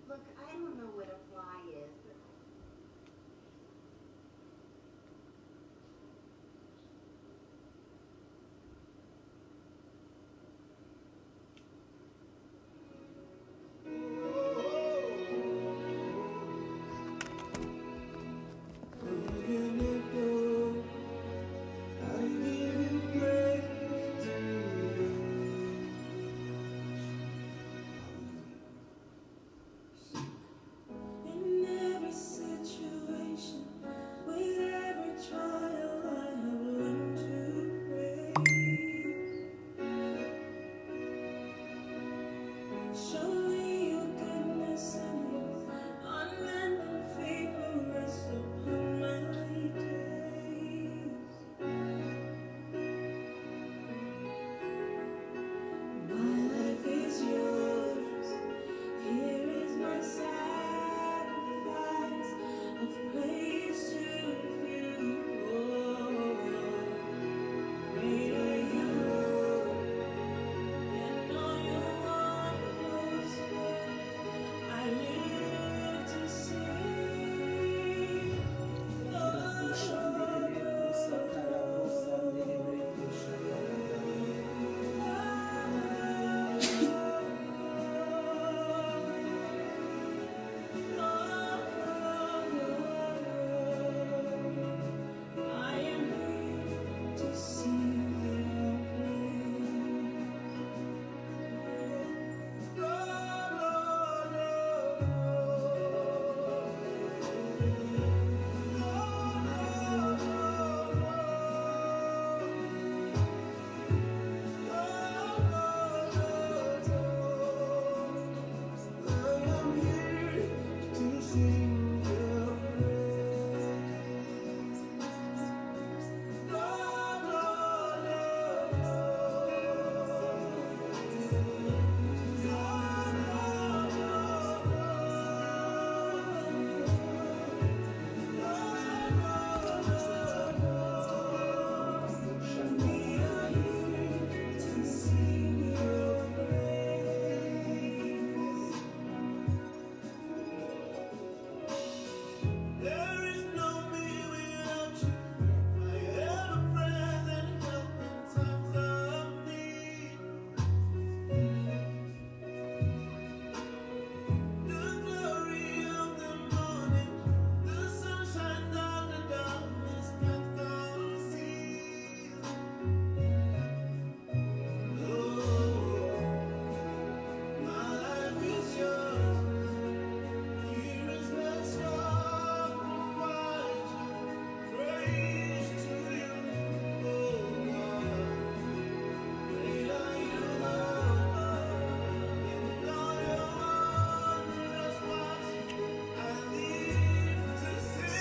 Look, I don't know what a fly is, but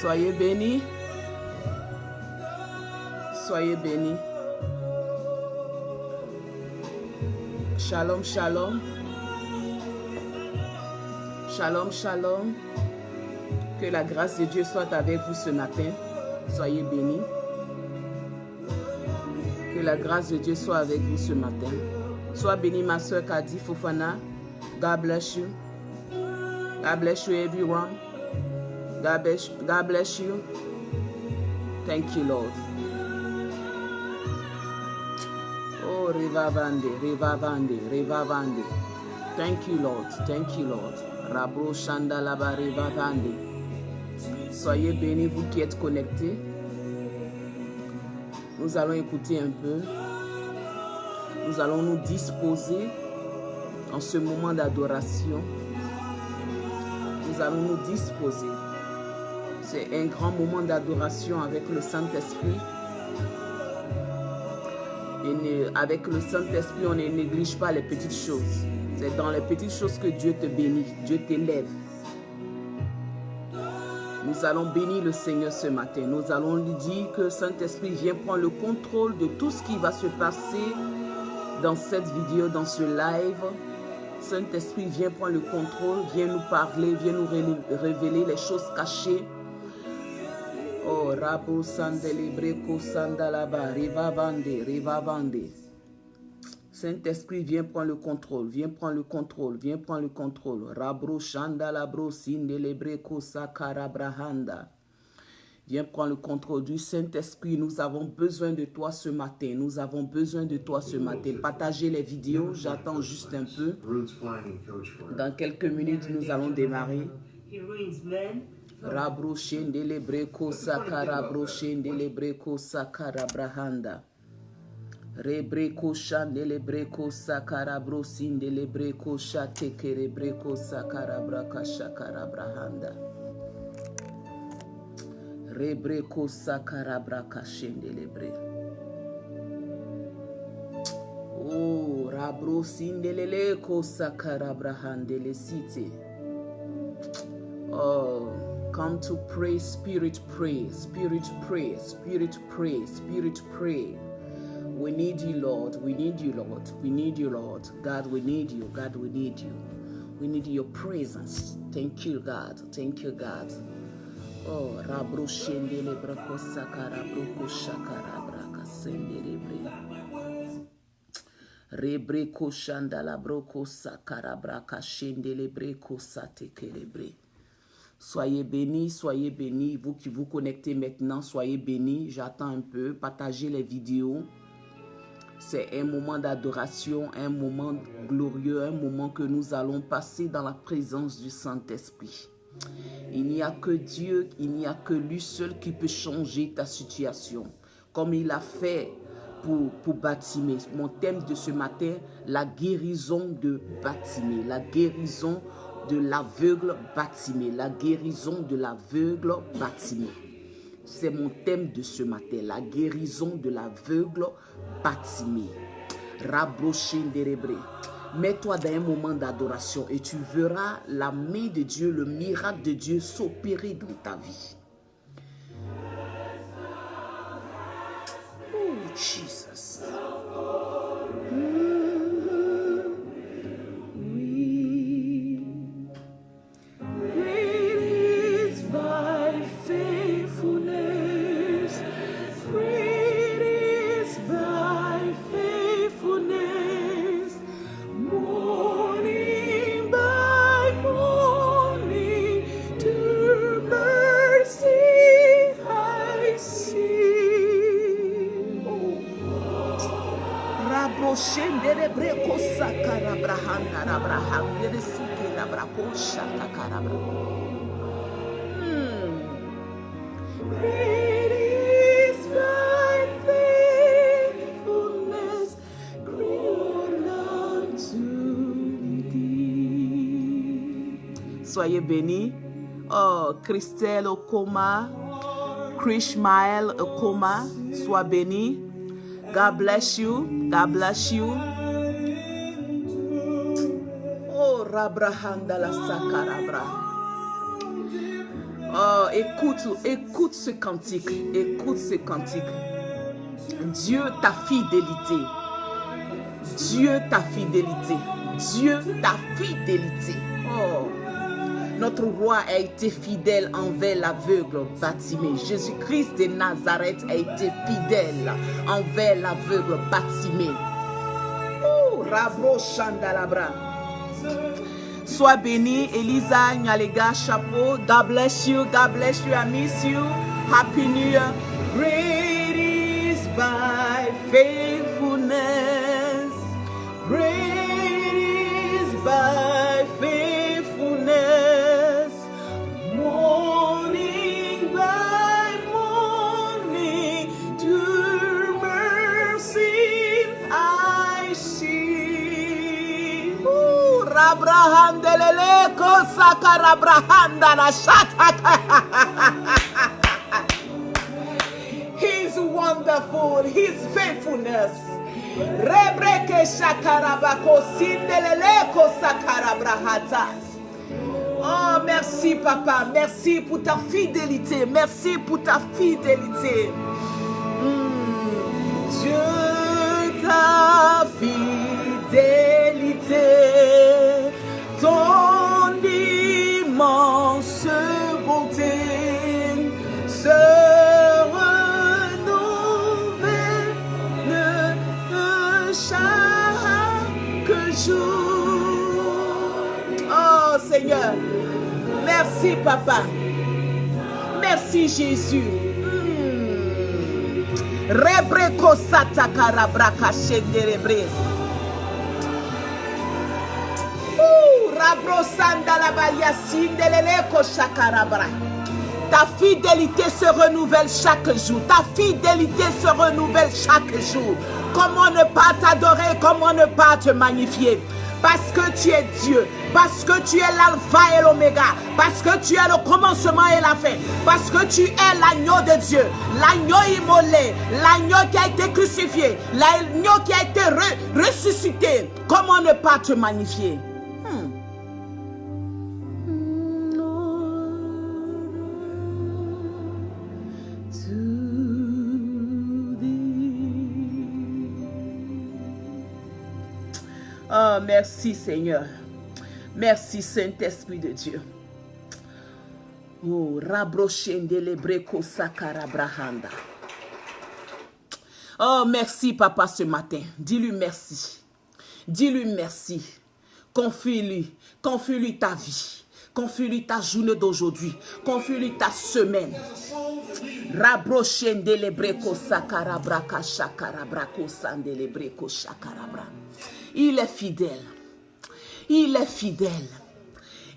Soyez bénis. Soyez bénis. Shalom, shalom. Shalom, shalom. Que la grâce de Dieu soit avec vous ce matin. Soyez bénis. Que la grâce de Dieu soit avec vous ce matin. Sois bénie, ma soeur Kadi Fofana. God bless you. God bless you, everyone. God bless you. Thank you, Lord. Oh, revavande, revavande, revavande. Thank you, Lord. Thank you, Lord. Rabro Shandalaba revavande. Soyez bénis, vous qui êtes connectés. Nous allons écouter un peu. Nous allons nous disposer en ce moment d'adoration. Nous allons nous disposer. C'est un grand moment d'adoration avec le Saint-Esprit. Et avec le Saint-Esprit, on ne néglige pas les petites choses. C'est dans les petites choses que Dieu te bénit, Dieu t'élève. Nous allons bénir le Seigneur ce matin. Nous allons lui dire que le Saint-Esprit vient prendre le contrôle de tout ce qui va se passer dans cette vidéo, dans ce live. Saint-Esprit, viens prendre le contrôle, viens nous parler, viens nous révéler les choses cachées. Oh, Rabo Sandelebreko Sandalaba, Rivavande. Saint-Esprit, viens prendre le contrôle, viens prendre le contrôle, viens prendre le contrôle. Rabro Shandalabro Sindelebreko Sakarabrahanda. Viens prendre le contrôle du Saint-Esprit. Nous avons besoin de toi ce matin. Nous avons besoin de toi ce matin. Partagez les vidéos. J'attends juste un peu. Dans quelques minutes, nous allons démarrer. Rabro Shendelebreko Sakarabro Shendelebreko Sakarabrahanda. Rebreko Shandelebreko Sakarabro Sindelebreko Shatekerebreko Sakarabraka Shakarabrahanda. Rebreko Sakarabraka Shendelebre. Oh, Rabro Sindeleleko Sakarabrahandele City. Oh, come to pray, Spirit pray, Spirit pray, Spirit pray, Spirit pray. We need you, Lord. We need you, Lord. We need you, Lord. God, we need you. God, we need you. We need your presence. Thank you, God. Thank you, God. Oh, Rabro Shendele Brako Sakara Broko Shakara Braka Sendelebre. Rebreko Shandala Broko Sakara Braka Shendelebreko Satekelebre. Soyez bénis, vous qui vous connectez maintenant, soyez bénis. J'attends un peu, partagez les vidéos. C'est un moment d'adoration, un moment glorieux, un moment que nous allons passer dans la présence du Saint-Esprit. Il n'y a que Dieu, il n'y a que lui seul qui peut changer ta situation. Comme il a fait pour Batimée. Mon thème de ce matin, la guérison de Batimée. La guérison de l'aveugle Batimée. La guérison de l'aveugle Batimée. C'est mon thème de ce matin, la guérison de l'aveugle Batimée. Rabrochindérébré. Mets-toi dans un moment d'adoration et tu verras la main de Dieu, le miracle de Dieu s'opérer dans ta vie. Oh, Jesus. Soyez bénis. Oh, Christelle Okoma, Krishmael Okoma, sois béni. God bless you. God bless you. Oh, Rabrahanda la Sakarabra. Oh, écoute ce cantique. Écoute ce cantique. Dieu, ta fidélité. Dieu, ta fidélité. Dieu, ta fidélité. Oh. Notre roi a été fidèle envers l'aveugle Batimée. Jésus-Christ de Nazareth a été fidèle envers l'aveugle Batimée. Oh, Rabro Chandalabra. Sois béni, Elisa Nyalega Chapeau. God bless you, I miss you. Happy New Year. Great is thy faithfulness. Great is thy faithfulness. Morning by morning, to mercy I see. Rabrahandelele kosaka rabrahanda na shataka. He's wonderful, his faithfulness. Rebreke shakarabako sindelele kosaka rabrahata. Oh, merci papa, merci pour ta fidélité, merci pour ta fidélité. Dieu, ta fidélité. chaque jour. Oh Seigneur, merci Papa. Merci Jésus. Rebreko satakarabra kashenderebre. Rabro sandalabaya sindeleleko shakarabra. Ta fidélité se renouvelle chaque jour. Ta fidélité se renouvelle chaque jour. Comment ne pas t'adorer, comment ne pas te magnifier? Parce que tu es Dieu, parce que tu es l'alpha et l'oméga, parce que tu es le commencement et la fin, parce que tu es l'agneau de Dieu, l'agneau immolé, l'agneau qui a été crucifié, l'agneau qui a été ressuscité. Comment ne pas te magnifier? Oh, merci Seigneur. Merci Saint-Esprit de Dieu. Oh, Rabrochende Sakarabrahanda. Oh, merci Papa ce matin. Dis-lui merci. Dis-lui merci. Confie-lui. Confie-lui ta vie. Confie-lui ta journée d'aujourd'hui. Confie-lui ta semaine. Rabrochende lebreko sakarabraka shakarabrako sandelebreko shakarabra. Il est fidèle. Il est fidèle.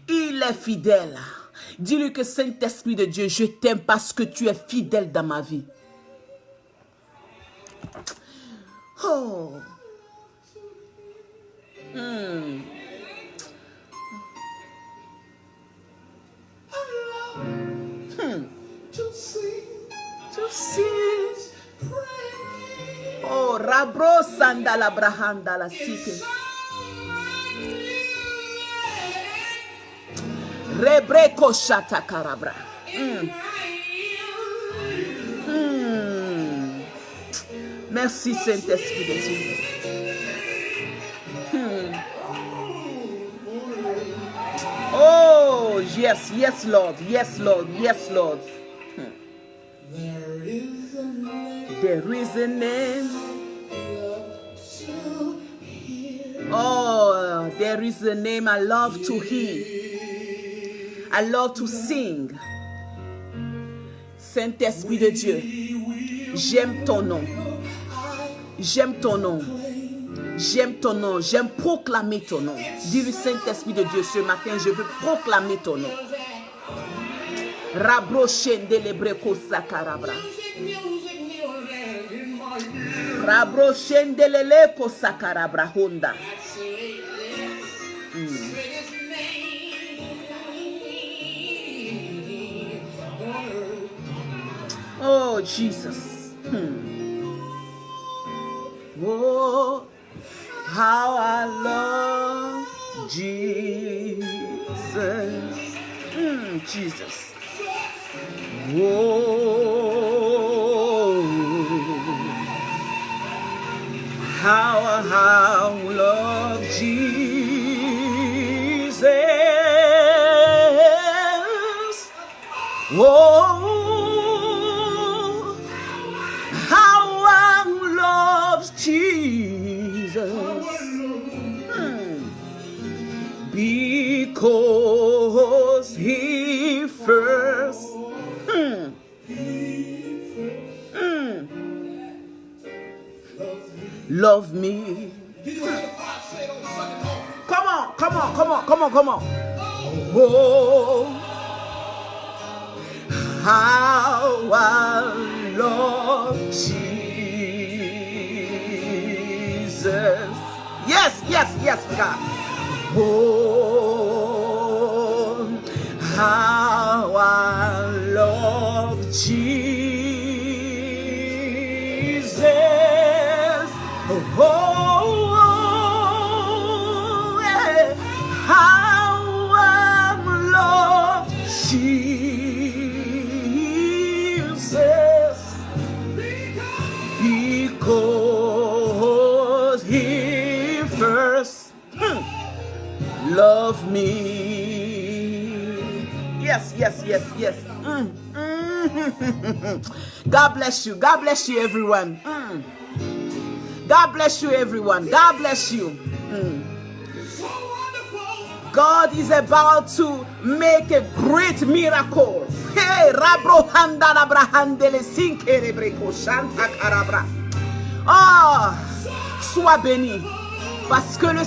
Il est fidèle. Dis-lui que Saint-Esprit de Dieu, je t'aime parce que tu es fidèle dans ma vie. Oh. To see. Oh, Rabro Sandala Brahanda la cité. Rebreko Shata Karabra. Merci Saint-Esprit de Dieu. Oh, yes, yes, Lord. Yes, Lord. Yes, Lord. There is a name. Oh, there is a name I love to hear. I love to sing. Saint-Esprit de Dieu, j'aime ton nom. J'aime ton nom. J'aime ton nom. J'aime proclamer ton nom. Dis-lui, Saint-Esprit de Dieu, ce matin, je veux proclamer ton nom. Rabrochende lebreko sakarabra. Rabrochende leleko sakarabra honda. Oh, Jesus. Oh, how I love Jesus. Jesus. Oh, how I love Jesus. Oh, how I love Jesus. Because he first love me. Come on, come on, come on, come on, come on. Oh, how I love Jesus. Yes, yes, yes, God. Oh, how I love Jesus. Oh, yeah. How I love Jesus. Because he first loved me. Yes, yes, yes, yes. God bless you. God bless you, everyone. God bless you, everyone. God bless you. God is about to make a great miracle. Hey, Rabro Handala Brahandele Sinkere Breko Shanta Karabra. Oh, sois béni. Parce que le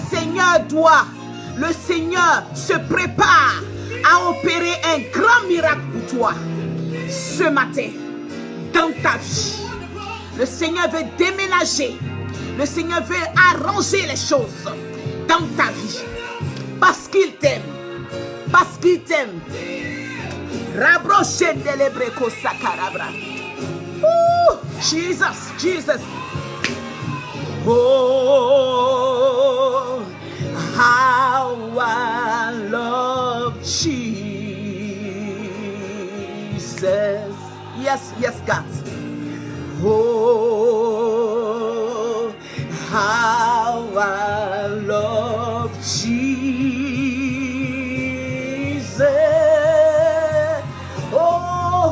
Seigneur se prépare à opérer un grand miracle pour toi ce matin dans ta vie. Le Seigneur veut déménager. Le Seigneur veut arranger les choses dans ta vie. Parce qu'il t'aime. Parce qu'il t'aime. Rabroche de l'Ebreko Sakarabra. Jesus, Jesus. Oh, how I love Jesus. Yes, yes, God. Oh, how I love Jesus. Oh,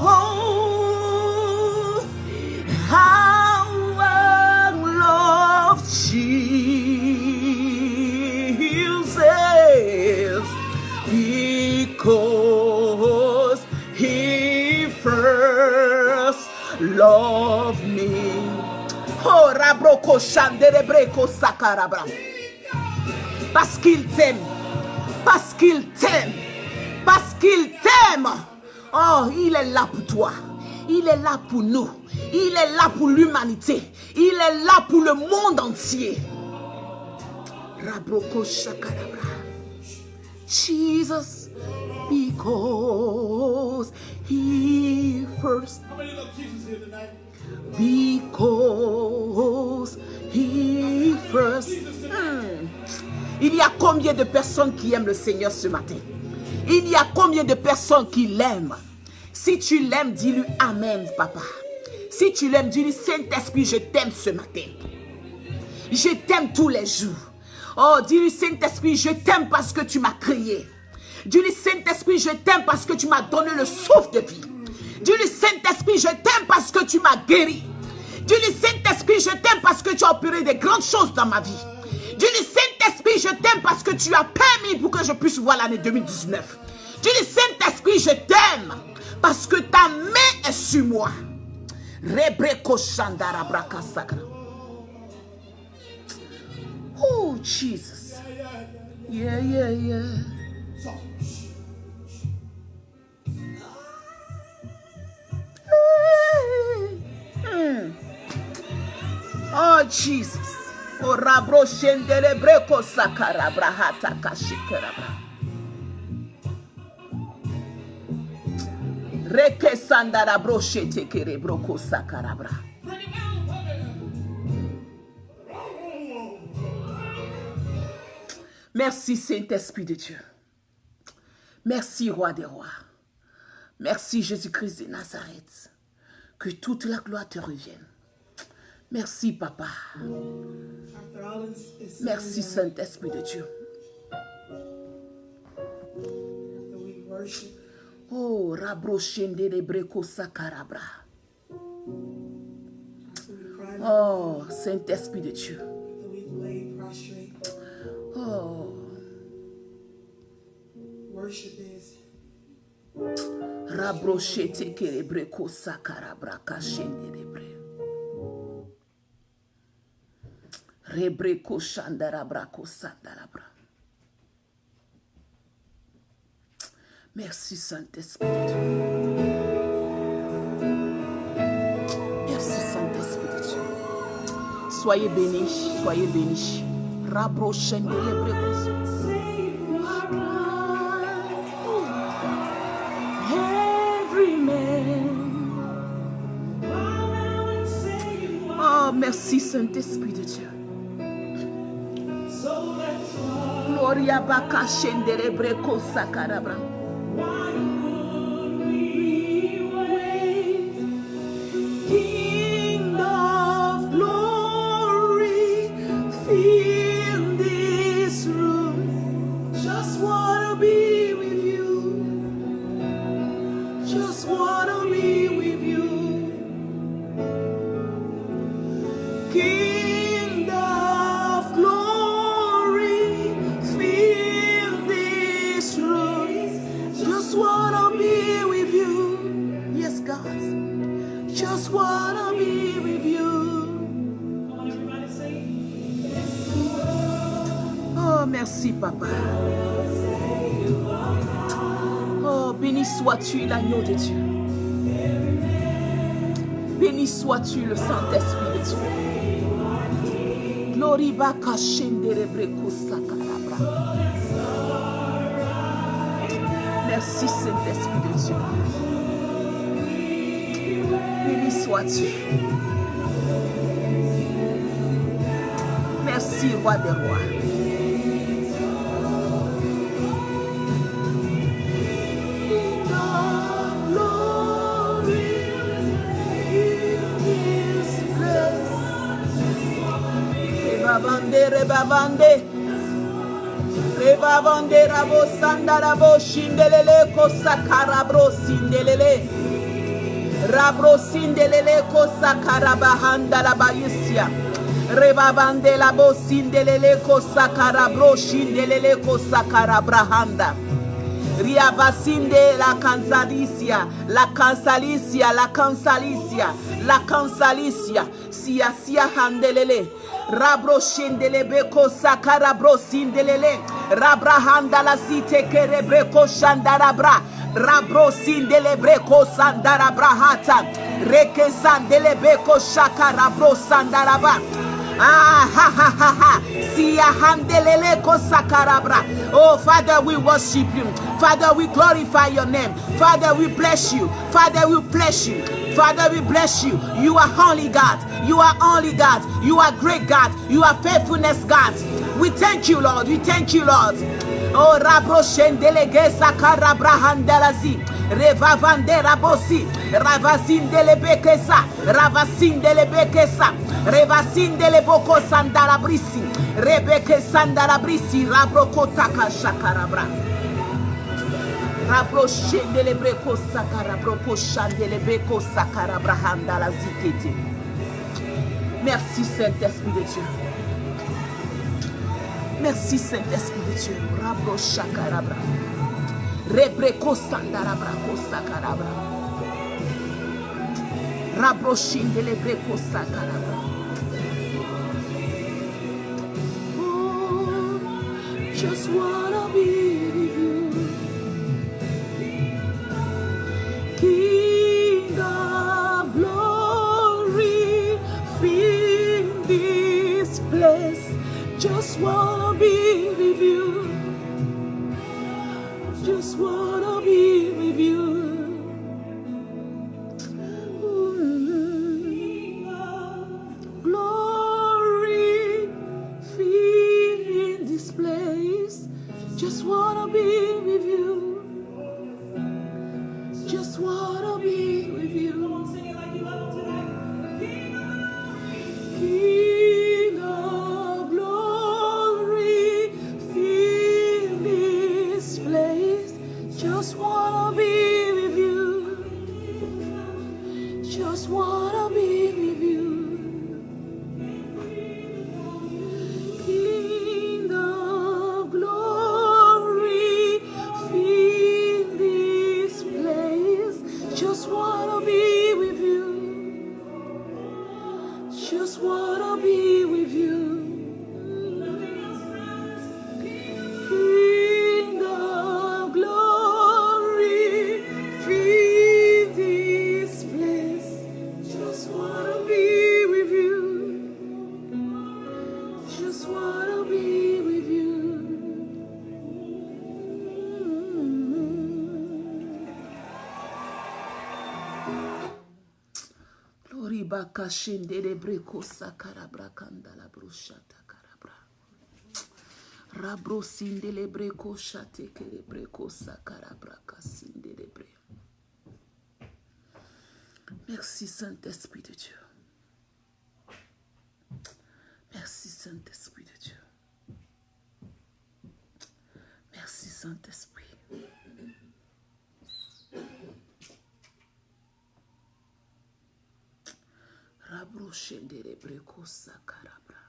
how I love Jesus. Because He first loved me. Oh, Rabroko Shanderebreko Sakarabra. Parce qu'il t'aime. Parce qu'il t'aime. Parce qu'il t'aime. Oh, il est là pour toi. Il est là pour nous. Il est là pour l'humanité. Il est là pour le monde entier. Rabroko Shakarabra. Jesus, because He first. How many love Jesus here tonight? Because He first. Il y a combien de personnes qui aiment le Seigneur ce matin? Il y a combien de personnes qui l'aiment? Si tu l'aimes, dis-lui Amen, papa. Si tu l'aimes, dis-lui Saint-Esprit, je t'aime ce matin. Je t'aime tous les jours. Oh, dis-lui Saint-Esprit, je t'aime parce que tu m'as créé. Dis-lui Saint-Esprit, je t'aime parce que tu m'as donné le souffle de vie. Dis-lui Saint-Esprit, je t'aime parce que tu m'as guéri. Dis-lui Saint-Esprit, je t'aime parce que tu as opéré de grandes choses dans ma vie. Dis-lui Saint-Esprit, je t'aime parce que tu as permis pour que je puisse voir l'année 2019. Dis-lui Saint-Esprit, je t'aime parce que ta main est sur moi. Rebreko Shandara Braka Sakra. Oh, Jesus. Yeah, yeah, yeah. Oh, Jesus. Oh, Rabro Shendere Breko Sakara Brahata Kashikerabra. Reke Sandara Broche Tekere Broko Sakarabra. Merci Saint-Esprit de Dieu. Merci Roi des Rois. Merci Jésus-Christ de Nazareth. Que toute la gloire te revienne. Merci Papa. Merci Saint-Esprit de Dieu. Oh, Rabrochende de Breko Sakarabra. Oh, Saint-Esprit de Dieu. Oh. Rabrochete kere Breko Sakarabra Kashende de Bre. Rebreko Shandarabra Kosandarabra. Merci Saint-Esprit de Dieu. Merci Saint-Esprit de Dieu. Soyez bénis, soyez bénis. Rabrochende de Breko. Oh, merci Saint-Esprit de Dieu. Gloria baka shendere breko sakarabra. King of glory, fill this room. Just wanna be with you. Just wanna be with you. King of glory. merci, Papa. Oh, béni sois-tu, l'agneau de Dieu. Béni sois-tu, le Saint-Esprit de Dieu. Gloriba kashende breko sakarabra. Merci, Saint-Esprit de Dieu. Béni sois-tu. Merci, Roi des rois. Rebabande rabo sanda rabo shindelele kosakara bro sindelele. Rabro sindelele kosakara bahanda la bayisia. Rebabande labo sindelele kosakara bro shindelele kosakara brahanda. Riavasinde la cansalicia, la cansalicia, la cansalicia, la cansalicia, sia handelele, rabro shendele beko sakara bro sindelele, rabrahanda la site kerebreko shandarabra, rabro sindele breko sandarabrahata, reke sandele beko shakara bro sandaraba. Ah, ha, ha, ha, ha. Oh, Father, we worship you. Father, we glorify your name. Father, we bless you. Father, we bless you. Father, we bless you. You are holy God. You are only God. You are great God. You are faithfulness God. We thank you, Lord. We thank you, Lord. Oh, Rabro Shendelege Sakara Brahandalazi. Revavandera Bosi. Ravasindele Bekesa. Ravasindele Bekesa. Revasindele Boko Sandalabrisi. Rebeke Sandalabrisi. Rabrokotaka Shakarabra. Rabro Shendele Breko Sakara Broko Shandele Beko Sakara Brahandala Zikete. Merci Saint-Esprit de Dieu. Merci Saint-Esprit de Dieu. Rabro Shakarabra. Rebreko Sandarabra Kosakarabra. Rabro Shindele Breko Sakarabra. Oh, just wanna be with you. King of glory, fill this place. Just wanna be with you. Just wanna be with you. Glory, fill this place. Just wanna be with you. Just wanna be with you. King of glory, fill this place. Just wanna be with you. Just wanna be with you. King of glory, fill this place. Just wanna be with you. Just wanna be with you. King of glory, fill this place. Just wanna be with you. Just wanna be with you. Glory baka shinde de breko sakarabra kandala brushata karabra. Rabro sinde le breko shate ke le breko sakarabra kasinde le bre. Merci Saint-Esprit de Dieu. Merci Saint-Esprit de Dieu. Merci Saint-Esprit. Rabro shendere breko sakarabra.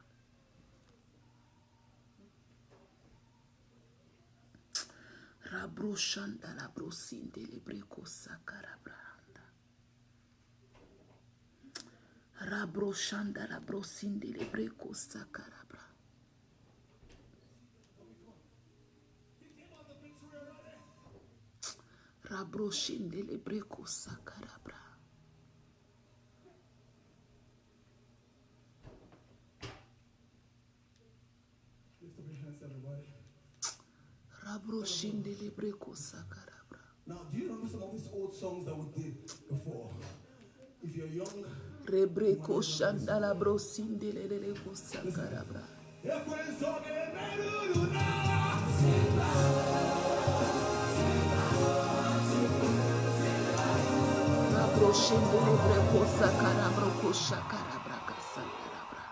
Rabro shanda la bro sindele breko sakarabra. Rabro shanda la bro sindele breko sakarabra. Rabroshinde lebreko sakarabra. Lift up your hands, everybody. Rabroshinde lebreko sakarabra. Now, do you remember some of these old songs that we did before? If you're young, Rebreko shandala brosinde lebreko sakarabra. Rabroshinde lebreko sakarabra koshakarabra kasakarabra.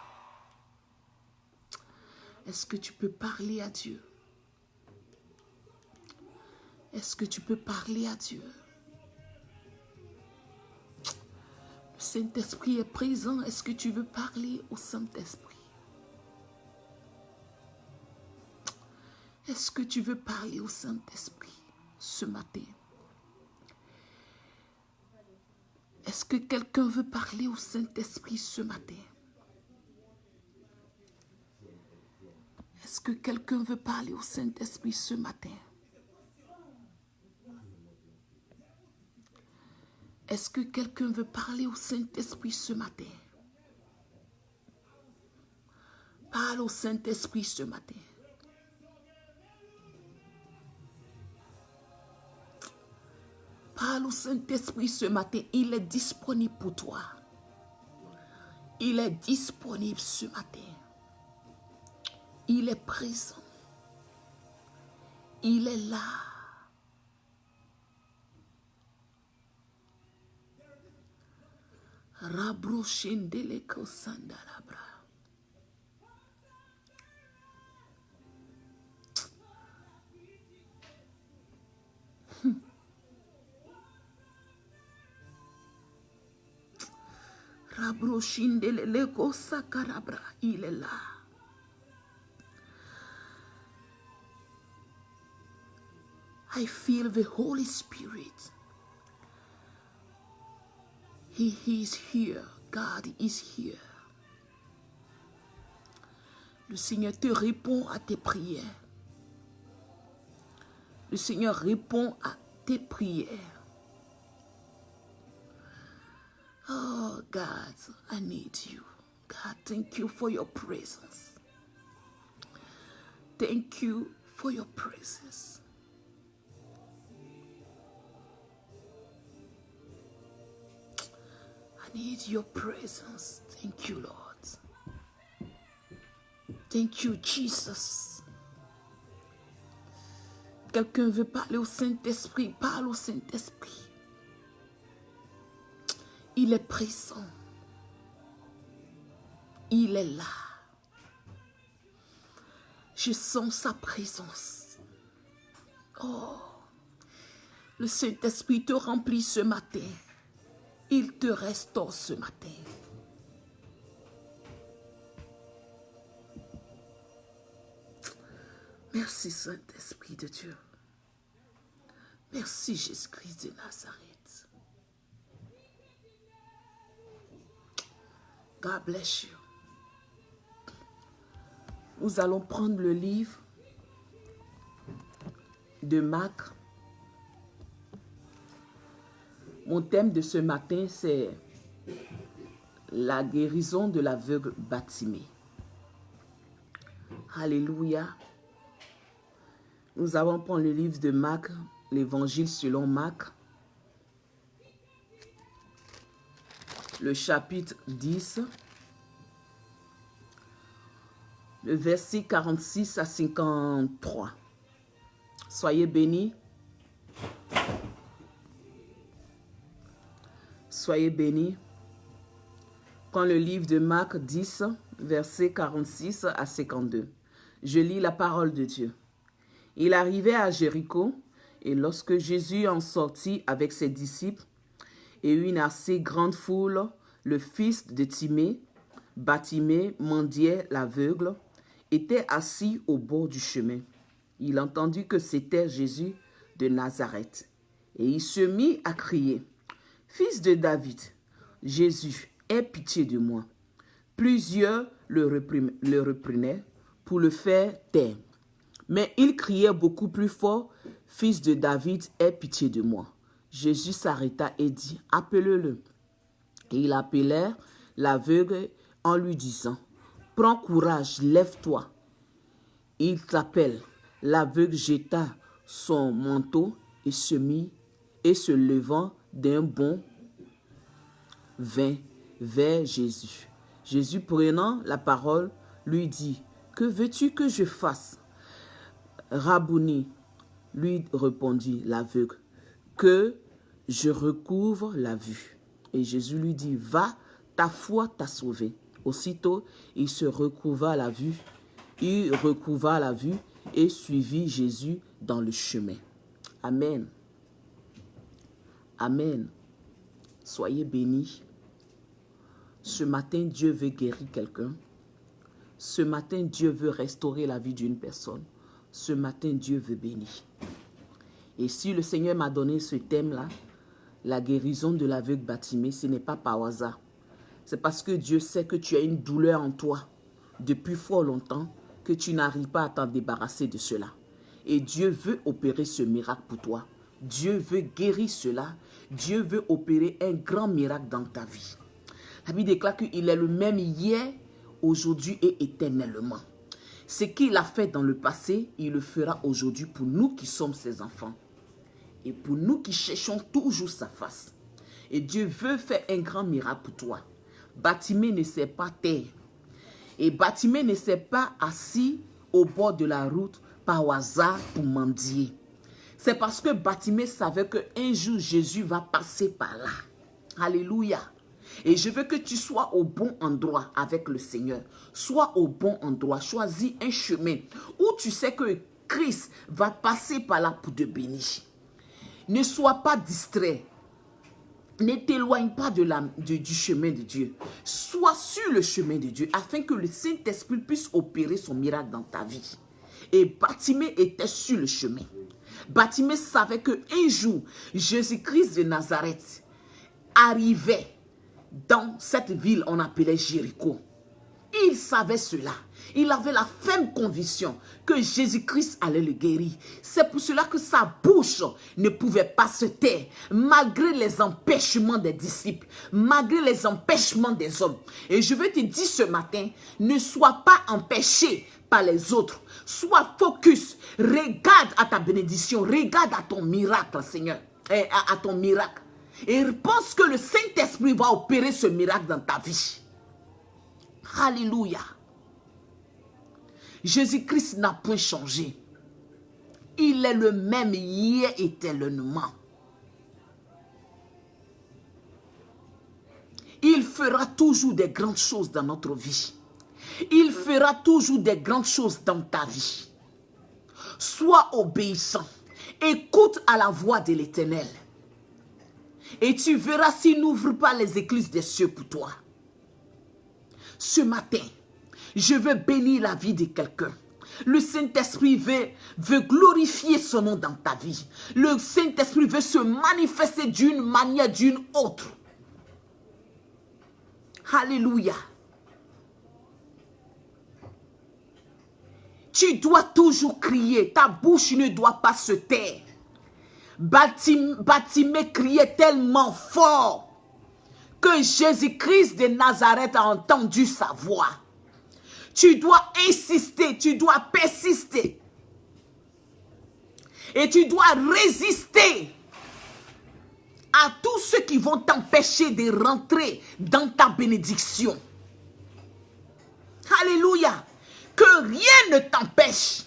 Est-ce que tu peux parler à Dieu? Est-ce que tu peux parler à Dieu? Le Saint-Esprit est présent. Est-ce que tu veux parler au Saint-Esprit? Est-ce que tu veux parler au Saint-Esprit ce matin? Est-ce que quelqu'un veut parler au Saint-Esprit ce matin? Est-ce que quelqu'un veut parler au Saint-Esprit ce matin? Est-ce que quelqu'un veut parler au Saint-Esprit ce matin? Parle au Saint-Esprit ce matin. Parle au Saint-Esprit ce matin. Il est disponible pour toi. Il est disponible ce matin. Il est présent. Il est là. Rabroshindele kosandalabra. Rabroshindele kosakarabra. Il est là. I feel the Holy Spirit. He is here. God is here. Le Seigneur te répond à tes prières. Le Seigneur répond à tes prières. Oh God, I need you. God, thank you for your presence. Thank you for your presence. I need your presence. Thank you, Lord. Thank you, Jesus. Quelqu'un veut parler au Saint-Esprit. Parle au Saint-Esprit. Il est présent. Il est là. Je sens sa présence. Oh, le Saint-Esprit te remplit ce matin. Il te restaure ce matin. Merci Saint-Esprit de Dieu. Merci Jésus-Christ de Nazareth. God bless you. Nous allons prendre le livre de Marc. Mon thème de ce matin, c'est la guérison de l'aveugle Bartimée. Alléluia. Nous allons prendre le livre de Marc, l'évangile selon Marc, le chapitre 10, le verset 46 à 53. Soyez bénis. Soyez bénis. Prends le livre de Marc 10, versets 46 à 52. Je lis la parole de Dieu. Il arrivait à Jéricho, et lorsque Jésus en sortit avec ses disciples et une assez grande foule, le fils de Timée, Bartimée, mendiait l'aveugle, était assis au bord du chemin. Il entendit que c'était Jésus de Nazareth, et il se mit à crier: Fils de David, Jésus, aie pitié de moi. Plusieurs le reprenaient pour le faire taire. Mais il criait beaucoup plus fort: Fils de David, aie pitié de moi. Jésus s'arrêta et dit, appelez-le. Et ils appelèrent l'aveugle en lui disant, prends courage, lève-toi. Il t'appelle. L'aveugle jeta son manteau et se mit, et se levant d'un bond, vint vers Jésus. Jésus, prenant la parole, lui dit, que veux-tu que je fasse? Rabouni, lui répondit l'aveugle, que je recouvre la vue. Et Jésus lui dit, va, ta foi t'a sauvé. Aussitôt, il se recouvra la vue. Il recouvra la vue et suivit Jésus dans le chemin. Amen. Amen. Soyez bénis. Ce matin, Dieu veut guérir quelqu'un. Ce matin, Dieu veut restaurer la vie d'une personne. Ce matin, Dieu veut bénir. Et si le Seigneur m'a donné ce thème-là, la guérison de l'aveugle Bartimée, ce n'est pas par hasard. C'est parce que Dieu sait que tu as une douleur en toi depuis fort longtemps, que tu n'arrives pas à t'en débarrasser de cela. Et Dieu veut opérer ce miracle pour toi. Dieu veut guérir cela. Dieu veut opérer un grand miracle dans ta vie. La Bible déclare qu'il est le même hier, aujourd'hui et éternellement. Ce qu'il a fait dans le passé, il le fera aujourd'hui pour nous qui sommes ses enfants. Et pour nous qui cherchons toujours sa face. Et Dieu veut faire un grand miracle pour toi. Bartimée ne s'est pas taire. Et Bartimée ne s'est pas assis au bord de la route par hasard pour mendier. C'est parce que Bartimée savait qu'un jour Jésus va passer par là. Alléluia. Et je veux que tu sois au bon endroit avec le Seigneur. Sois au bon endroit. Choisis un chemin où tu sais que Christ va passer par là pour te bénir. Ne sois pas distrait. Ne t'éloigne pas du chemin de Dieu. Sois sur le chemin de Dieu afin que le Saint-Esprit puisse opérer son miracle dans ta vie. Et Bartimée était sur le chemin. Bartimée savait qu'un jour, Jésus-Christ de Nazareth arrivait dans cette ville on appelait Jéricho. Il savait cela. Il avait la ferme conviction que Jésus-Christ allait le guérir. C'est pour cela que sa bouche ne pouvait pas se taire, malgré les empêchements des disciples, malgré les empêchements des hommes. Et je veux te dire ce matin, ne sois pas empêché par les autres. Sois focus. Regarde à ta bénédiction. Regarde à ton miracle, Seigneur. À ton miracle. Et pense que le Saint-Esprit va opérer ce miracle dans ta vie. Alléluia. Jésus-Christ n'a point changé. Il est le même hier éternellement. Il fera toujours des grandes choses dans notre vie. Il fera toujours des grandes choses dans ta vie. Sois obéissant. Écoute à la voix de l'Éternel. Et tu verras s'il n'ouvre pas les écluses des cieux pour toi. Ce matin, je veux bénir la vie de quelqu'un. Le Saint-Esprit veut glorifier son nom dans ta vie. Le Saint-Esprit veut se manifester d'une manière, d'une autre. Alléluia. Tu dois toujours crier. Ta bouche ne doit pas se taire. Bartimée criait tellement fort que Jésus-Christ de Nazareth a entendu sa voix. Tu dois insister, tu dois persister. Et tu dois résister à tous ceux qui vont t'empêcher de rentrer dans ta bénédiction. Alléluia. Que rien ne t'empêche,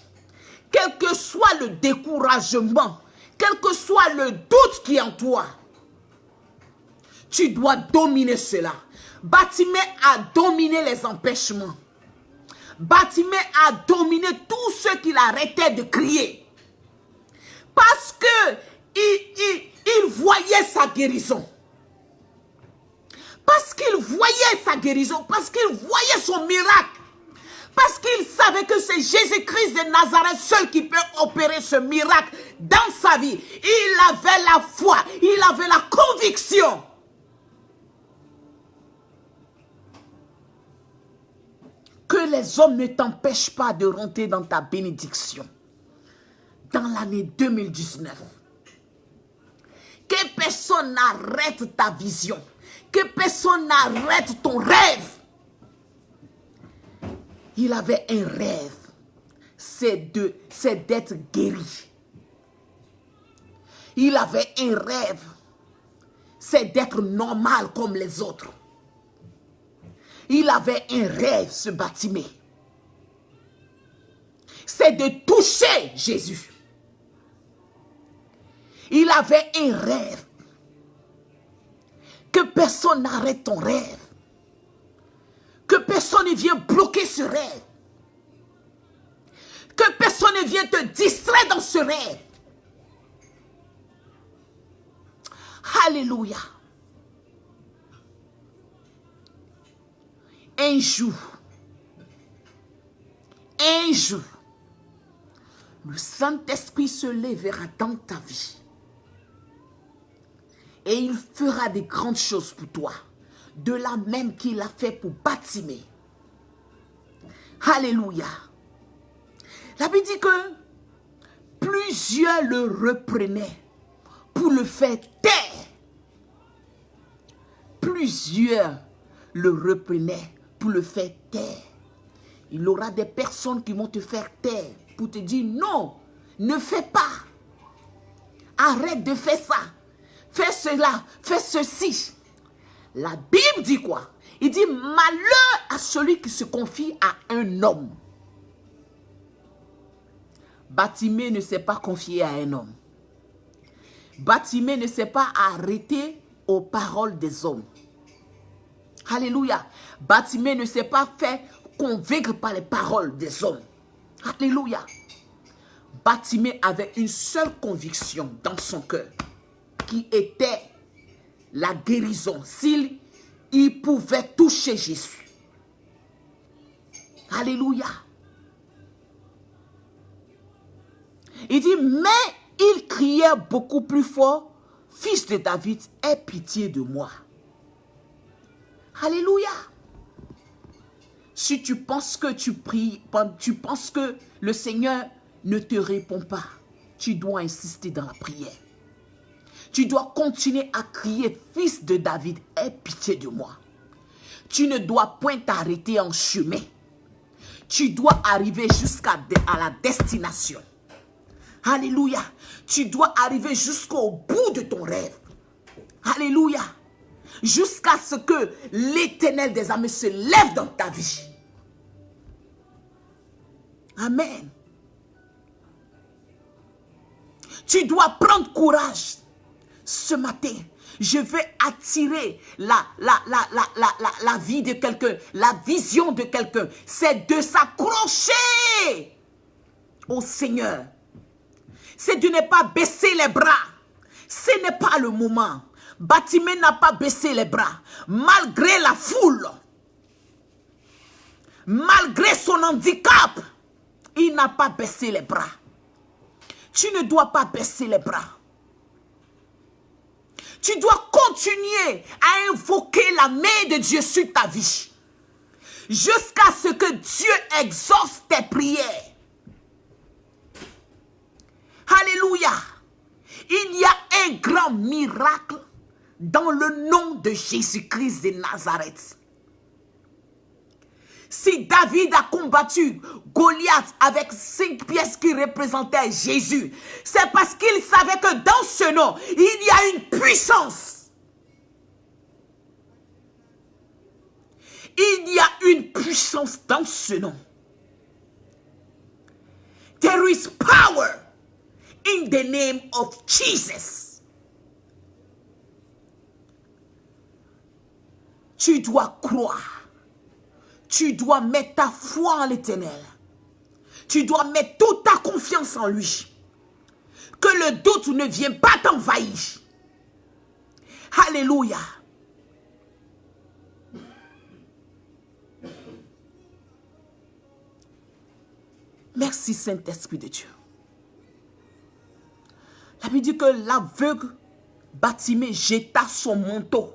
quel que soit le découragement, quel que soit le doute qui est en toi, tu dois dominer cela. Bartimée a dominé les empêchements. Bartimée a dominé tous ceux qui l'arrêtaient de crier. Parce que il voyait sa guérison. Parce qu'il voyait sa guérison. Parce qu'il voyait son miracle. Parce qu'il savait que c'est Jésus-Christ de Nazareth seul qui peut opérer ce miracle dans sa vie. Il avait la foi. Il avait la conviction. Que les hommes ne t'empêchent pas de rentrer dans ta bénédiction. Dans l'année 2019. Que Que personne n'arrête ta vision. Que personne n'arrête ton rêve. Il avait un rêve. C'est d'être guéri. Il avait un rêve. C'est d'être normal comme les autres. Il avait un rêve, ce Bartimée. C'est de toucher Jésus. Il avait un rêve. Que personne n'arrête ton rêve. Que personne ne vienne bloquer ce rêve. Que personne ne vienne te distraire dans ce rêve. Alléluia. Un jour, le Saint-Esprit se lèvera dans ta vie. Et il fera des grandes choses pour toi. De la même qu'il a fait pour Bartimée. Alléluia. La Bible dit que plusieurs le reprenaient pour le faire taire. Plusieurs le reprenaient pour le faire taire. Il y aura des personnes qui vont te faire taire pour te dire non, ne fais pas. Arrête de faire ça. Fais cela, fais ceci. La Bible dit quoi? Il dit malheur à celui qui se confie à un homme. Bartimée ne s'est pas confié à un homme. Bartimée ne s'est pas arrêté aux paroles des hommes. Alléluia. Bartimée ne s'est pas fait convaincre par les paroles des hommes. Alléluia. Bartimée avait une seule conviction dans son cœur, qui était la guérison, s'il pouvait toucher Jésus. Alléluia. Il dit, mais il criait beaucoup plus fort, fils de David, aie pitié de moi. Alléluia. Si tu penses que tu pries, tu penses que le Seigneur ne te répond pas, tu dois insister dans la prière. Tu dois continuer à crier, fils de David, aie pitié de moi. Tu ne dois point t'arrêter en chemin. Tu dois arriver jusqu'à la destination. Alléluia. Tu dois arriver jusqu'au bout de ton rêve. Alléluia. Jusqu'à ce que l'Éternel des armées se lève dans ta vie. Amen. Tu dois prendre courage. Ce matin, je vais attirer la vie de quelqu'un, la vision de quelqu'un. C'est de s'accrocher au Seigneur. C'est de ne pas baisser les bras. Ce n'est pas le moment. Bartimée n'a pas baissé les bras. Malgré la foule. Malgré son handicap. Il n'a pas baissé les bras. Tu ne dois pas baisser les bras. Tu dois continuer à invoquer la main de Dieu sur ta vie. Jusqu'à ce que Dieu exauce tes prières. Alléluia. Il y a un grand miracle dans le nom de Jésus-Christ de Nazareth. Si David a combattu Goliath avec 5 pièces qui représentaient Jésus, c'est parce qu'il savait que dans ce nom, il y a une puissance. Il y a une puissance dans ce nom. There is power in the name of Jesus. Tu dois croire. Tu dois mettre ta foi en l'Éternel. Tu dois mettre toute ta confiance en lui. Que le doute ne vienne pas t'envahir. Alléluia. Merci Saint-Esprit de Dieu. La Bible dit que l'aveugle Bartimée jeta son manteau.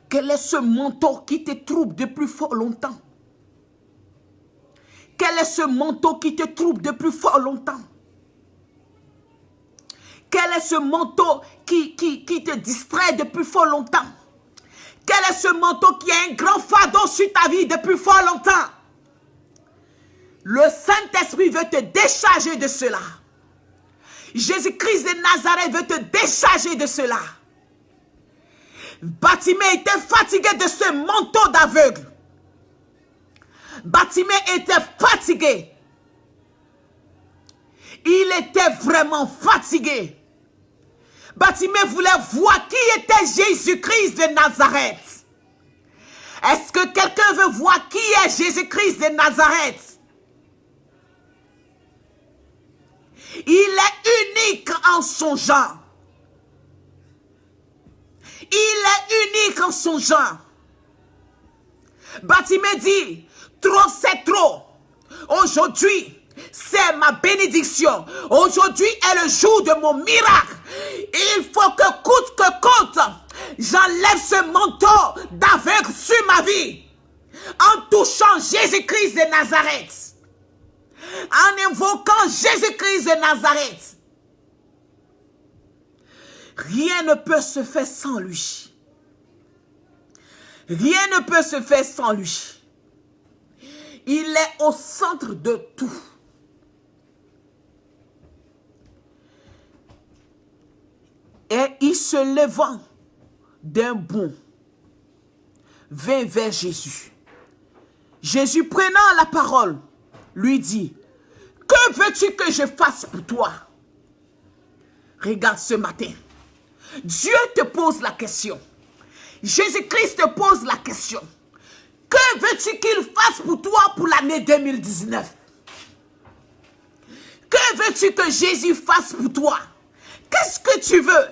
Quel est ce manteau qui te trouble depuis fort longtemps? Quel est ce manteau qui te trouble depuis fort longtemps? Quel est ce manteau qui te distrait depuis fort longtemps? Quel est ce manteau qui a un grand fardeau sur ta vie depuis fort longtemps? Le Saint-Esprit veut te décharger de cela. Jésus-Christ de Nazareth veut te décharger de cela. Bartimée était fatigué de ce manteau d'aveugle. Bartimée était fatigué. Il était vraiment fatigué. Bartimée voulait voir qui était Jésus-Christ de Nazareth. Est-ce que quelqu'un veut voir qui est Jésus-Christ de Nazareth? Il est unique en son genre. Il est unique en son genre. Bartimée dit, trop c'est trop. Aujourd'hui, c'est ma bénédiction. Aujourd'hui est le jour de mon miracle. Il faut que coûte, j'enlève ce manteau d'aveugle sur ma vie. En touchant Jésus-Christ de Nazareth. En invoquant Jésus-Christ de Nazareth. Rien ne peut se faire sans lui. Rien ne peut se faire sans lui. Il est au centre de tout. Et il se levant d'un bond, vint vers Jésus. Jésus prenant la parole, lui dit, que veux-tu que je fasse pour toi? Regarde ce matin. Dieu te pose la question. Jésus-Christ te pose la question. Que veux-tu qu'il fasse pour toi pour l'année 2019? Que veux-tu que Jésus fasse pour toi? Qu'est-ce que tu veux?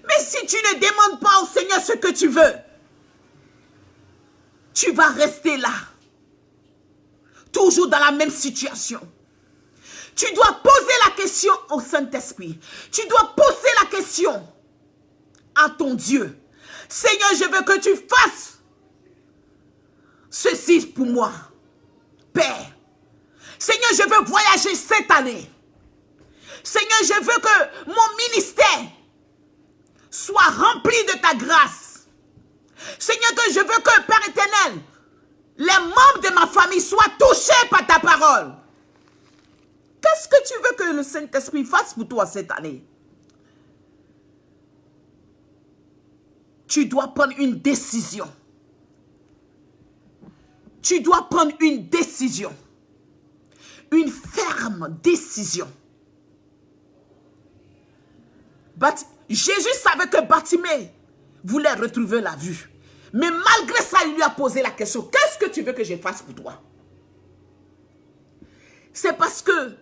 Mais si tu ne demandes pas au Seigneur ce que tu veux, tu vas rester là. Toujours dans la même situation. Tu dois poser la question au Saint-Esprit. Tu dois poser la question à ton Dieu. Seigneur, je veux que tu fasses ceci pour moi. Père. Seigneur, je veux voyager cette année. Seigneur, je veux que mon ministère soit rempli de ta grâce. Seigneur, que je veux que, Père éternel, les membres de ma famille soient touchés par ta parole. Qu'est-ce que tu veux que le Saint-Esprit fasse pour toi cette année? Tu dois prendre une décision. Tu dois prendre une décision. Une ferme décision. Jésus savait que Bartimée voulait retrouver la vue. Mais malgré ça, il lui a posé la question. Qu'est-ce que tu veux que je fasse pour toi? C'est parce que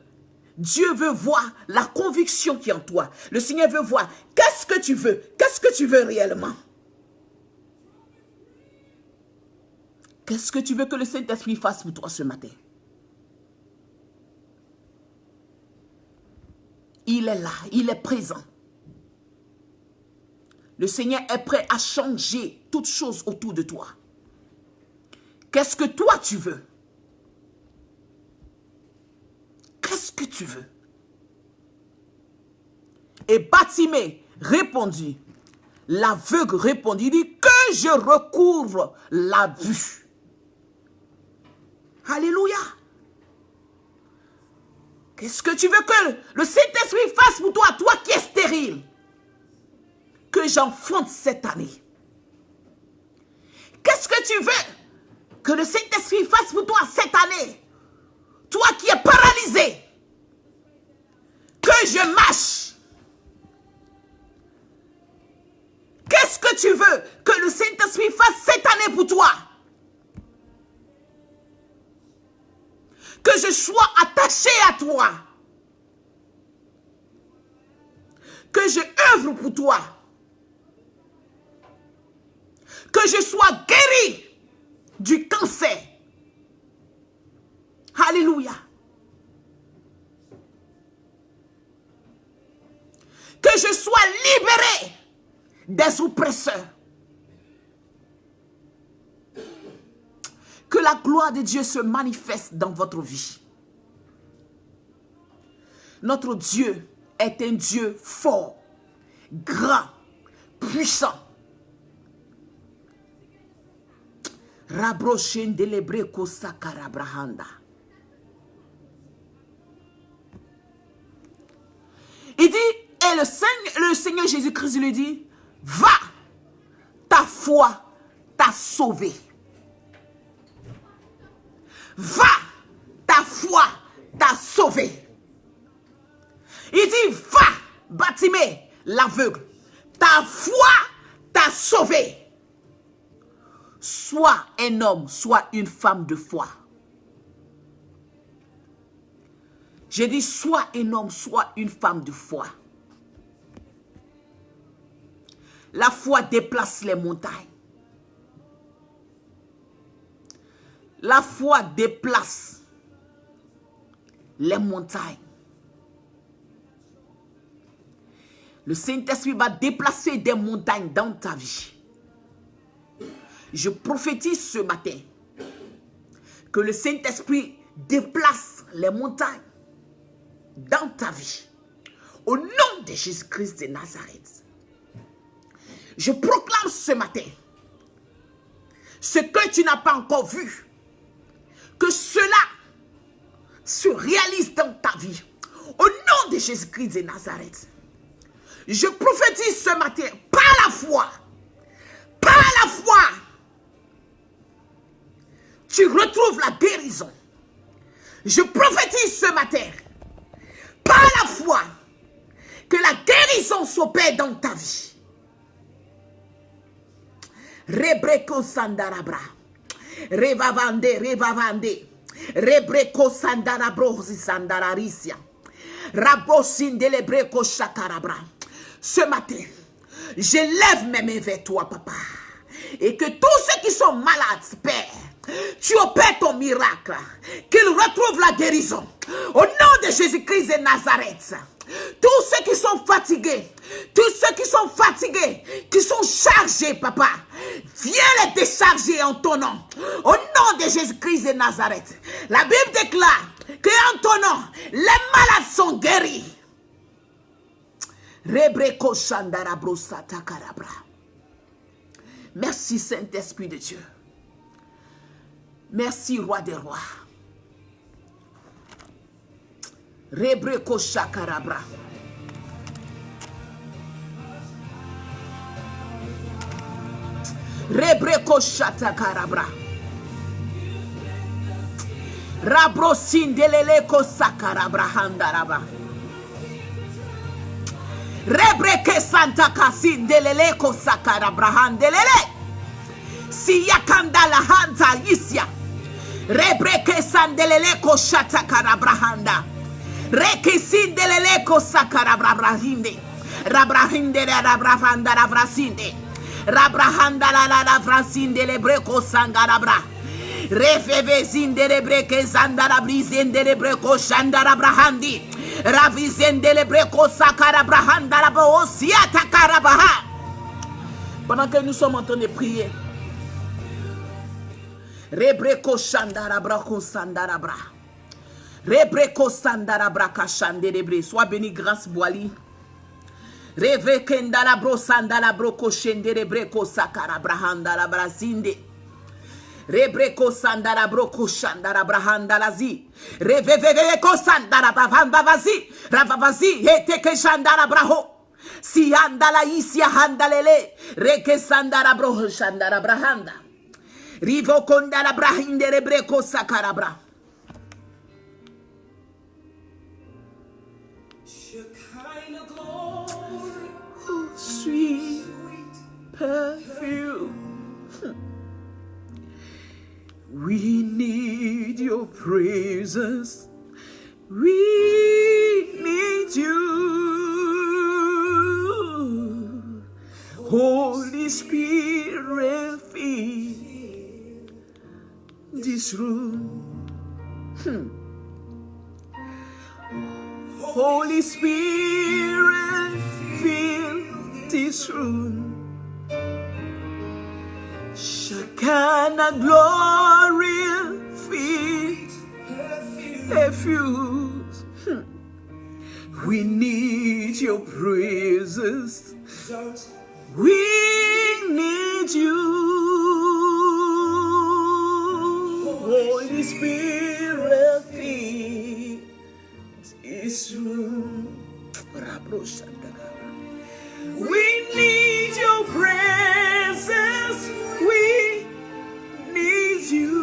Dieu veut voir la conviction qui est en toi. Le Seigneur veut voir qu'est-ce que tu veux. Qu'est-ce que tu veux réellement? Qu'est-ce que tu veux que le Saint-Esprit fasse pour toi ce matin? Il est là, il est présent. Le Seigneur est prêt à changer toutes choses autour de toi. Qu'est-ce que toi tu veux? Qu'est-ce que tu veux? Et Bartimée répondit, l'aveugle répondit, il dit que je recouvre la vue. Alléluia. Qu'est-ce que tu veux que le Saint-Esprit fasse pour toi, toi qui es stérile? Que j'enfante cette année. Qu'est-ce que tu veux que le Saint-Esprit fasse pour toi cette année? Toi qui es paralysé. Que je marche. Qu'est-ce que tu veux que le Saint-Esprit fasse cette année pour toi? Que je sois attaché à toi. Que je œuvre pour toi. Que je sois guéri du cancer. Alléluia. Que je sois libéré des oppresseurs. Que la gloire de Dieu se manifeste dans votre vie. Notre Dieu est un Dieu fort, grand, puissant. Rabrochen delebreko sakarabrahanda. Il dit, et le Seigneur Jésus-Christ lui dit, va, ta foi t'a sauvé. Va, ta foi t'a sauvé. Il dit, va, Bartimée, l'aveugle, ta foi t'a sauvé. Sois un homme, sois une femme de foi. J'ai dit, sois un homme, sois une femme de foi. La foi déplace les montagnes. La foi déplace les montagnes. Le Saint-Esprit va déplacer des montagnes dans ta vie. Je prophétise ce matin que le Saint-Esprit déplace les montagnes dans ta vie. Au nom de Jésus-Christ de Nazareth. Je proclame ce matin ce que tu n'as pas encore vu. Que cela se réalise dans ta vie. Au nom de Jésus-Christ de Nazareth. Je prophétise ce matin par la foi. Par la foi. Tu retrouves la guérison. Je prophétise ce matin, par la foi, que la guérison s'opère dans ta vie. Rebreko sandarabra. Revavande, revavande. Rebreko sandarabro sandararisia. Rabosindelebreko shakarabra. Ce matin, je lève mes mains vers toi, papa. Et que tous ceux qui sont malades, Père, tu opères ton miracle, qu'ils retrouvent la guérison. Au nom de Jésus-Christ de Nazareth, tous ceux qui sont fatigués, qui sont chargés, papa, viens les décharger en ton nom. Au nom de Jésus-Christ de Nazareth, la Bible déclare que en ton nom, les malades sont guéris. Rebreko shandarabro satakarabra. Merci Saint-Esprit de Dieu. Merci Roi des Rois. Rebreko shakarabra. Rebreko shatakarabra. Rabro sindeleleko sakarabra handaraba. Rebreke santa kasindeleleko sakarabra handelele. Si yakanda la hanta yisya. Rebreke sandeleleko shatakarabrahanda. Reke sindeleleko sakarabrahinde. Rabrahinde rabrahanda rabrasinde. Rabrahanda la rabrasinde lebreko sangarabra. Refeve zindelebreke zandarabrizende lebreko shandarabrahandi. Ravizende lebreko sakarabrahanda rabo siatakarabaha. Pendant que nous sommes en train de prier, Rebreko shandarabra konsandarabra. Rebreko sandarabra kashanderebre. Sois béni grâce Boali. Revekendalabro sandalabro koshenderebreko sakarabrahanda zinde. Rebreko sandarabro koshandarabrahanda Reveveko sandarabravanda vazi. Ravavazi eteke shandarabraho. Si andala isia handalele. Reke sandarabro shandarabrahanda. Rivo kondala brahinde rebreko sakarabra. Oh, sweet perfume. We need your presence. We need you. Holy Spirit, fill this room. Holy Spirit, fill this room. Shekinah glory, fill, effuse. We need your presence. We need you. Holy Spirit, fill this room. We need your presence. We need you.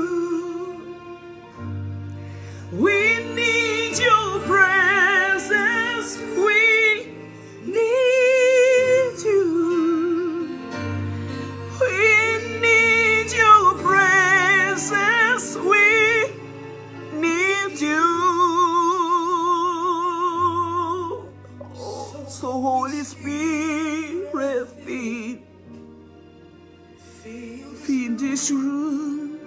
We need your presence. We need you. We need your presence. We need you. Oh, so Holy Spirit, fill this room.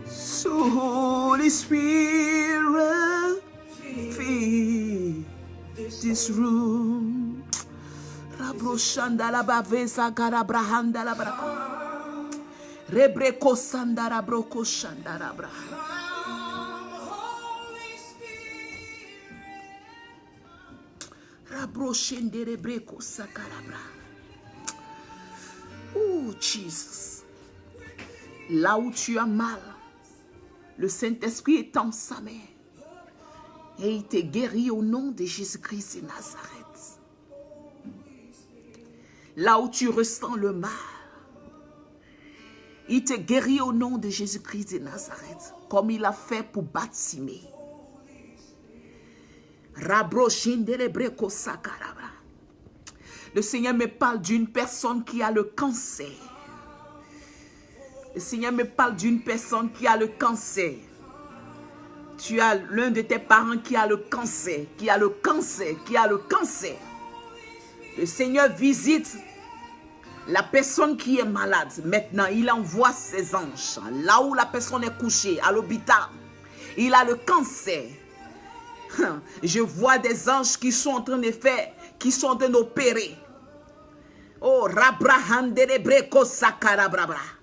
So Holy Spirit, fill this room. Rabroshanda la bavesa karabrahanda la braka. Rebreko sandara broko shandara bra. Rabroshende rebreko sakarabra. Oh Jesus. Là où tu as mal, le Saint-Esprit étend sa main et il te guérit au nom de Jésus-Christ de Nazareth. Là où tu ressens le mal, il te guérit au nom de Jésus-Christ de Nazareth, comme il a fait pour Bathsimée. Le Seigneur me parle d'une personne qui a le cancer. Le Seigneur me parle d'une personne qui a le cancer. Tu as l'un de tes parents qui a le cancer, qui a le cancer. Le Seigneur visite la personne qui est malade. Maintenant, il envoie ses anges. Là où la personne est couchée, à l'hôpital, il a le cancer. Je vois des anges qui sont en train de faire, qui sont en train d'opérer. Oh, rabrahandere breko sakarabrabra.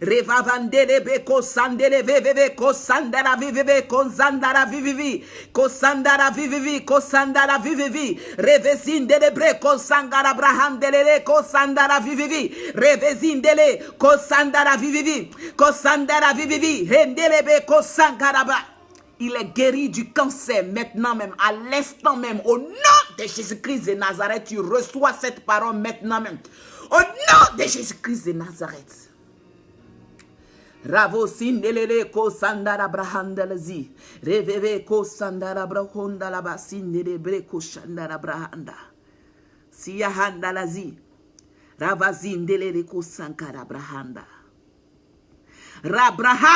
Revavandele beko sandele veveve ko sandara viveve ko zandara vivivi ko sandara vivivi ko sandara vivivi revezindele breko sangara brahandele ko sandara vivivi revezindele ko sandara vivivi ko sandara vivivi rendele beko sangaraba. Il est guéri du cancer maintenant même, à l'instant même, au nom de Jésus-Christ de Nazareth. Tu reçois cette parole maintenant même, au nom de Jésus-Christ de Nazareth. Ravo sindelele ko sandara brahandalazi. Reveve ko sandara brahonda ba sindele breko shandara brahanda. Siya handalazi. Ravazindelele ko sankara brahanda. Rabraha.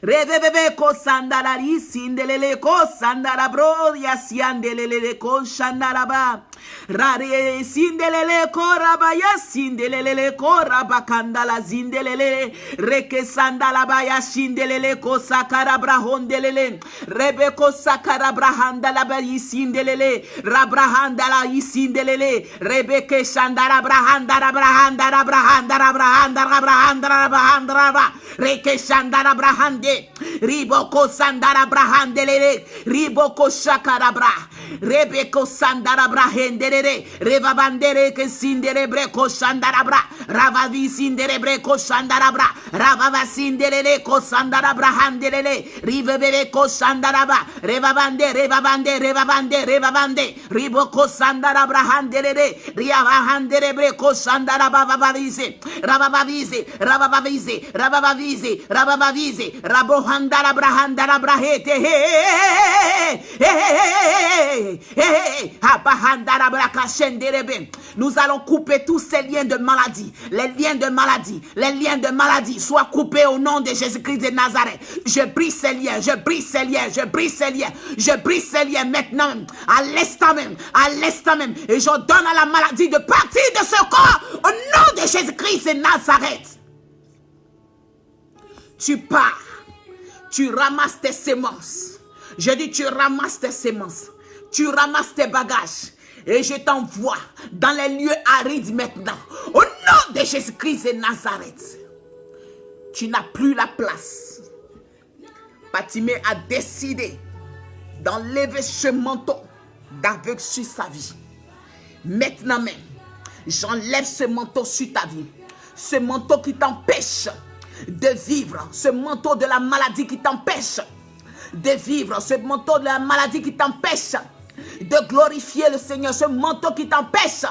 Reveve ko sandara ri sindelele ko sandara bro ya siandelele ko shandara ba. Rare sindelele ko rabaya sindelele ko rabakandala zindelele reke sandala baya sindelele ko sakara brahondelele rebeko sakara brahandala bayi sindelele rabrahandala isindelele rebeke sandara brahandara brahandara brahandara brahandara brahandara brahandara reke sandara brahande riboko sandara brahandelele riboko sakara bra rebeko sandara brahendele revavandere ke sindere breko shandarabra ravavi sindere breko shandarabra ravava sindere ko sandarabra handelele rivevere ko shandaraba revavande riboko sandarabra handelele riavahandere breko shandaraba vavavize rabohandarabra handarabra hete nous allons couper tous ces liens de maladie. Les liens de maladie soient coupés au nom de Jésus-Christ de Nazareth. Je brise ces liens maintenant, à l'instant même. Et j'ordonne à la maladie de partir de ce corps au nom de Jésus-Christ de Nazareth. Tu pars, tu ramasses tes semences. Je dis tu ramasses tes semences. Tu ramasses tes bagages. Et je t'envoie dans les lieux arides maintenant. Au nom de Jésus-Christ de Nazareth. Tu n'as plus la place Patimé a décidé d'enlever ce manteau d'aveugle sur sa vie. Maintenant même, j'enlève ce manteau sur ta vie. Ce manteau qui t'empêche de vivre. Ce manteau de la maladie qui t'empêche de vivre. Ce manteau de la maladie qui t'empêche de glorifier le Seigneur. Ce manteau qui t'empêche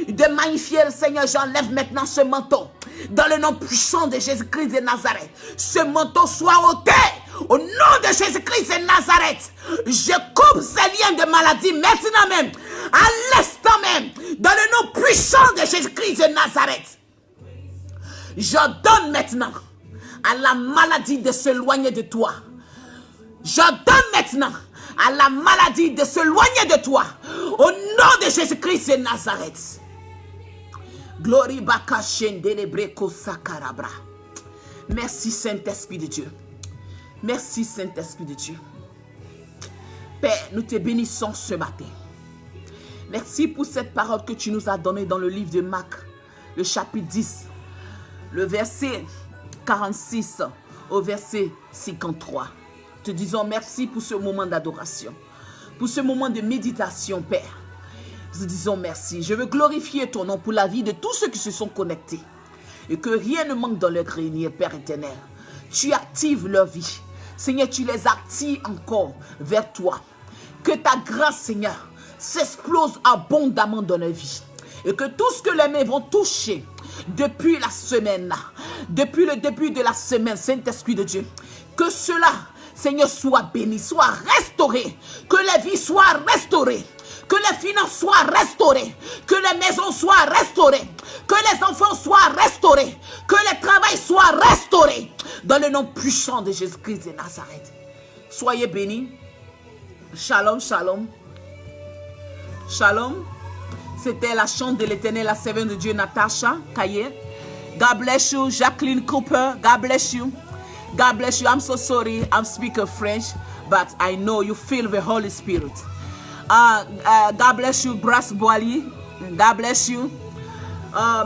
de magnifier le Seigneur. J'enlève maintenant ce manteau. Dans le nom puissant de Jésus-Christ de Nazareth. Ce manteau soit ôté. Au nom de Jésus-Christ de Nazareth. Je coupe ces liens de maladie maintenant même. À l'instant même. Dans le nom puissant de Jésus-Christ de Nazareth. J'ordonne maintenant à la maladie de s'éloigner de toi. J'ordonne maintenant à la maladie de s'éloigner de toi. Au nom de Jésus-Christ de Nazareth. Glory baka shendelebreko sakarabra. Merci Saint-Esprit de Dieu. Merci Saint-Esprit de Dieu. Père, nous te bénissons ce matin. Merci pour cette parole que tu nous as donnée dans le livre de Marc, le chapitre 10, le verset 46 au verset 53. Te disons merci pour ce moment d'adoration, pour ce moment de méditation, Père. Nous disons merci. Je veux glorifier ton nom pour la vie de tous ceux qui se sont connectés. Et que rien ne manque dans leur grenier, Père éternel. Tu actives leur vie. Seigneur, tu les actives encore vers toi. Que ta grâce, Seigneur, s'explose abondamment dans leur vie. Et que tout ce que les mains vont toucher depuis la semaine, depuis le début de la semaine, Saint-Esprit de Dieu, que cela, Seigneur, soit béni, soit restauré. Que les vies soient restaurées. Que les finances soient restaurées. Que les maisons soient restaurées. Que les enfants soient restaurés. Que le travail soit restauré. Dans le nom puissant de Jésus-Christ de Nazareth. Soyez bénis. Shalom, shalom. Shalom. C'était la chante de l'Éternel, la servante de Dieu, Natasha Kaye. God bless you, Jacqueline Cooper. God bless you. God bless you. I'm so sorry I'm speaking French, but I know you feel the Holy Spirit. God bless you, Grace Boali. God bless you.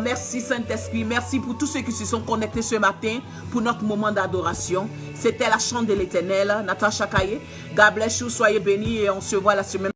Merci Saint-Esprit. Merci pour tous ceux qui se sont connectés ce matin pour notre moment d'adoration. C'était la chante de l'Éternel, Natasha Kaye. God bless you. Soyez bénis et on se voit la semaine.